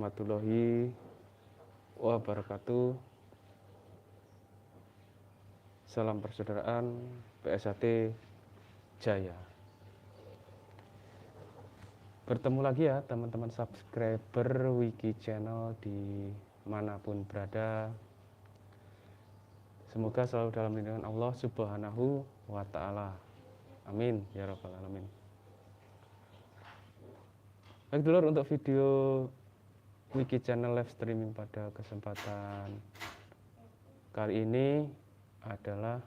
warahmatullahi wabarakatuh. Salam persaudaraan PSAT Jaya. Bertemu lagi ya teman-teman subscriber Wiki Channel di manapun berada. Semoga selalu dalam lindungan Allah Subhanahu wa Ta'ala. Amin ya Rabbal 'Alamin. Baik dulur, untuk video Wiki Channel live streaming pada kesempatan kali ini adalah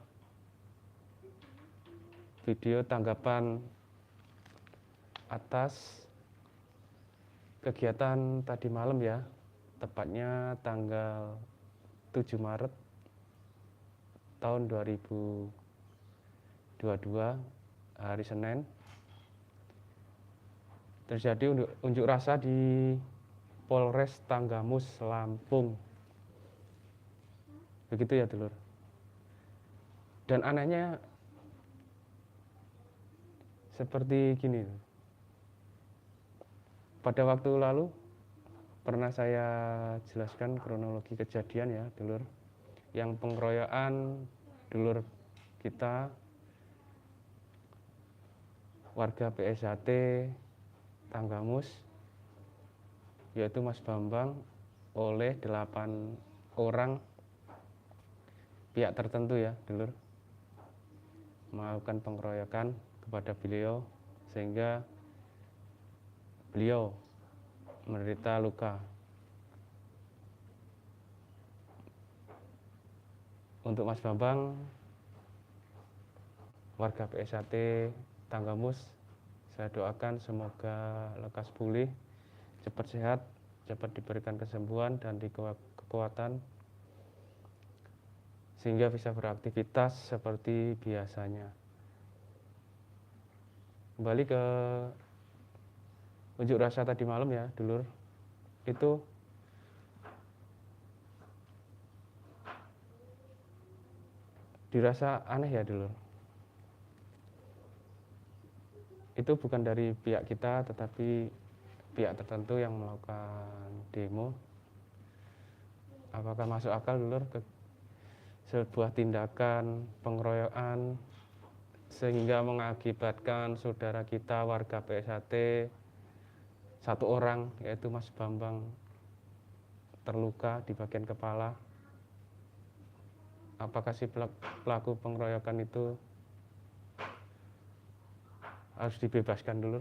video tanggapan atas kegiatan tadi malam ya, tepatnya tanggal 7 Maret tahun 2022, hari Senin, terjadi unjuk rasa di Polres Tanggamus, Lampung. Begitu ya dulur. Dan anehnya seperti gini. Pada waktu lalu pernah saya jelaskan kronologi kejadian ya dulur, yang pengeroyokan dulur kita warga PSAT Tanggamus, yaitu Mas Bambang, oleh 8 orang pihak tertentu ya dulur, melakukan pengeroyokan kepada beliau sehingga beliau menderita luka. Untuk Mas Bambang, warga PSAT Tanggamus, saya doakan semoga lekas pulih, cepat sehat, cepat diberikan kesembuhan dan kekuatan sehingga bisa beraktivitas seperti biasanya. Kembali ke unjuk rasa tadi malam ya dulur, itu dirasa aneh ya dulur. Itu bukan dari pihak kita tetapi pihak tertentu yang melakukan demo. Apakah masuk akal dulur ke sebuah tindakan pengeroyokan sehingga mengakibatkan saudara kita warga PSAT 1 orang, yaitu Mas Bambang, terluka di bagian kepala? Apakah si pelaku pengeroyokan itu harus dibebaskan dulu?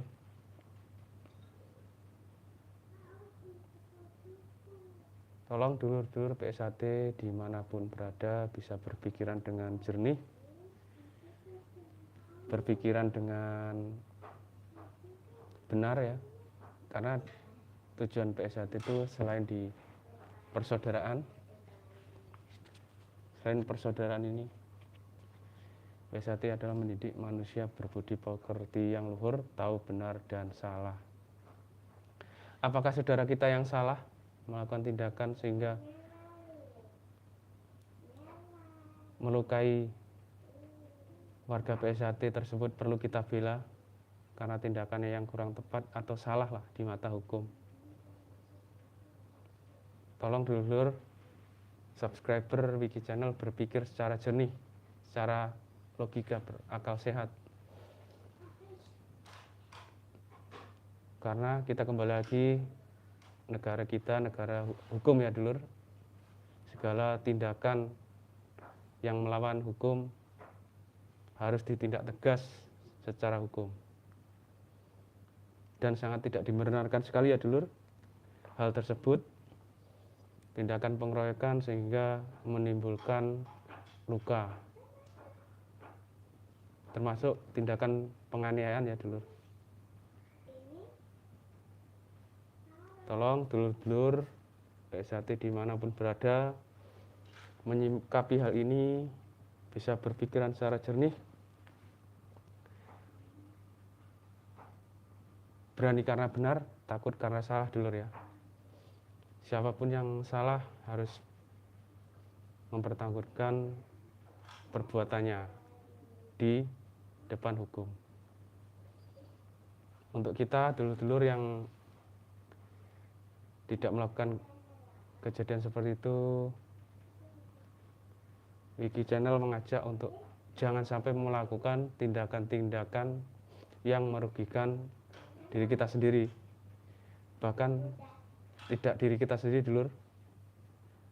Tolong dulur-dulur PSAT dimanapun berada bisa berpikiran dengan jernih, berpikiran dengan benar ya, karena tujuan PSAT itu selain di persaudaraan, selain persaudaraan ini, PSAT adalah mendidik manusia berbudi pekerti yang luhur, tahu benar dan salah. Apakah saudara kita yang salah melakukan tindakan sehingga melukai warga PSAT tersebut perlu kita bela karena tindakannya yang kurang tepat atau salah lah di mata hukum? Tolong dulur subscriber Wiki Channel berpikir secara jernih, secara logika, berakal sehat. Karena kita kembali lagi, negara kita negara hukum ya dulur. Segala tindakan yang melawan hukum harus ditindak tegas secara hukum. Dan sangat tidak dibenarkan sekali ya dulur hal tersebut, tindakan pengeroyokan sehingga menimbulkan luka, termasuk tindakan penganiayaan ya dulur. Tolong dulur-dulur PSAT dimanapun berada menyikapi hal ini bisa berpikiran secara jernih, berani karena benar, takut karena salah dulur ya. Siapapun yang salah harus mempertanggungjawabkan perbuatannya di depan hukum. Untuk kita dulur-dulur yang tidak melakukan kejadian seperti itu, Wiki Channel mengajak untuk jangan sampai melakukan tindakan-tindakan yang merugikan diri kita sendiri. Bahkan tidak diri kita sendiri, dulur.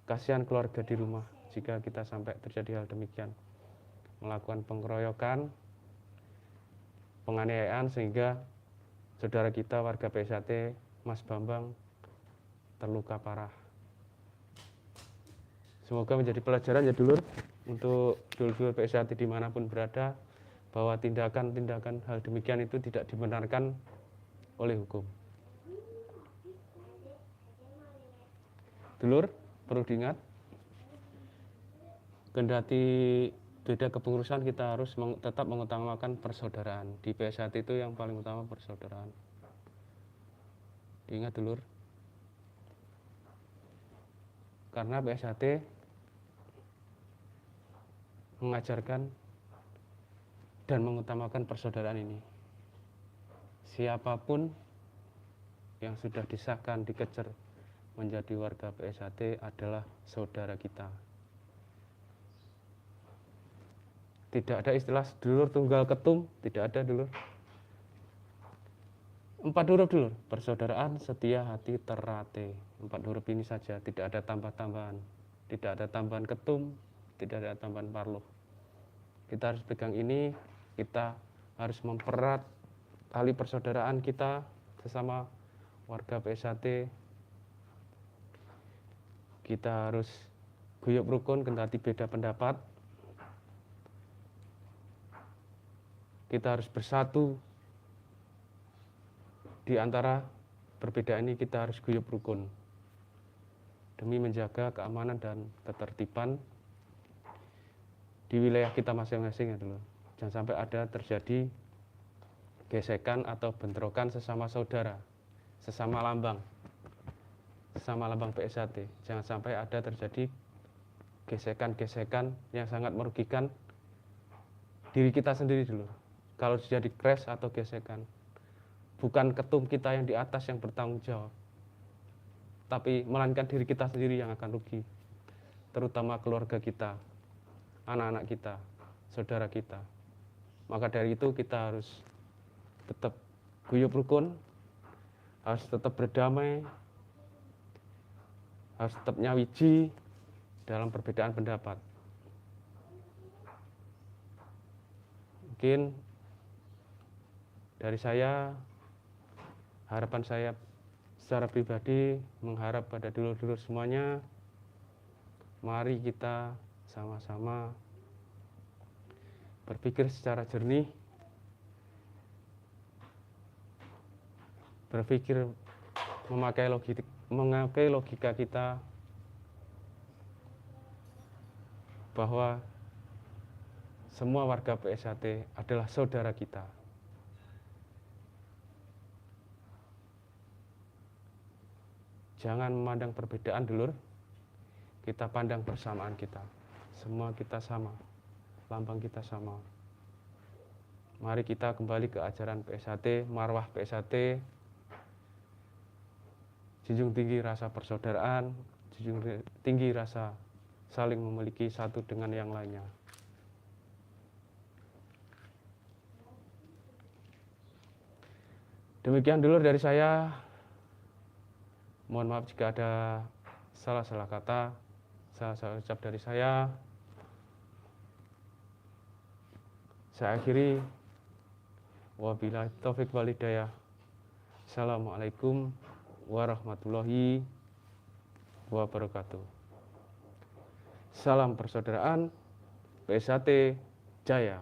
Kasihan keluarga di rumah jika kita sampai terjadi hal demikian. Melakukan pengeroyokan, penganiayaan sehingga saudara kita warga PSAT, Mas Bambang, terluka parah. Semoga menjadi pelajaran ya dulur, untuk dulur-dulur PSAT dimanapun berada, bahwa tindakan-tindakan hal demikian itu tidak dibenarkan oleh hukum. Dulur, perlu diingat, kendati beda kepengurusan, kita harus tetap mengutamakan persaudaraan. Di PSAT itu yang paling utama persaudaraan. Diingat dulur, karena PSAT mengajarkan dan mengutamakan persaudaraan ini. Siapapun yang sudah disahkan, dikecer menjadi warga PSAT adalah saudara kita. Tidak ada istilah sedulur tunggal ketum, tidak ada dulur. 4 huruf dulur, persaudaraan, setia, hati, terate. 4 huruf ini saja, tidak ada tambah-tambahan. Tidak ada tambahan ketum, tidak ada tambahan parloh. Kita harus pegang ini, kita harus mempererat tali persaudaraan kita sesama warga PSAT. Kita harus guyub rukun kendati beda pendapat. Kita harus bersatu. Di antara perbedaan ini kita harus guyub rukun demi menjaga keamanan dan ketertiban di wilayah kita masing-masing ya dulu. Jangan sampai ada terjadi gesekan atau bentrokan sesama saudara, sesama lambang PSAT. Jangan sampai ada terjadi gesekan-gesekan yang sangat merugikan diri kita sendiri dulu. Kalau terjadi crash atau gesekan, bukan ketum kita yang di atas yang bertanggung jawab, tapi melainkan diri kita sendiri yang akan rugi, terutama keluarga kita, anak-anak kita, saudara kita. Maka dari itu kita harus tetap guyub rukun, harus tetap berdamai, harus tetap nyawiji dalam perbedaan pendapat. Mungkin dari saya, harapan saya secara pribadi mengharap pada dulur-dulur semuanya, mari kita sama-sama berpikir secara jernih, berpikir memakai logika kita, bahwa semua warga PSAT adalah saudara kita. Jangan memandang perbedaan dulur, kita pandang persamaan kita. Semua kita sama, lambang kita sama. Mari kita kembali ke ajaran PSAT, marwah PSAT, junjung tinggi rasa persaudaraan, junjung tinggi rasa saling memiliki satu dengan yang lainnya. Demikian dulur dari saya. Mohon maaf jika ada salah-salah kata, salah-salah ucap dari saya. Saya akhiri. Wabillahi taufik wal hidayah. Assalamualaikum warahmatullahi wabarakatuh. Salam persaudaraan, PSAT Jaya.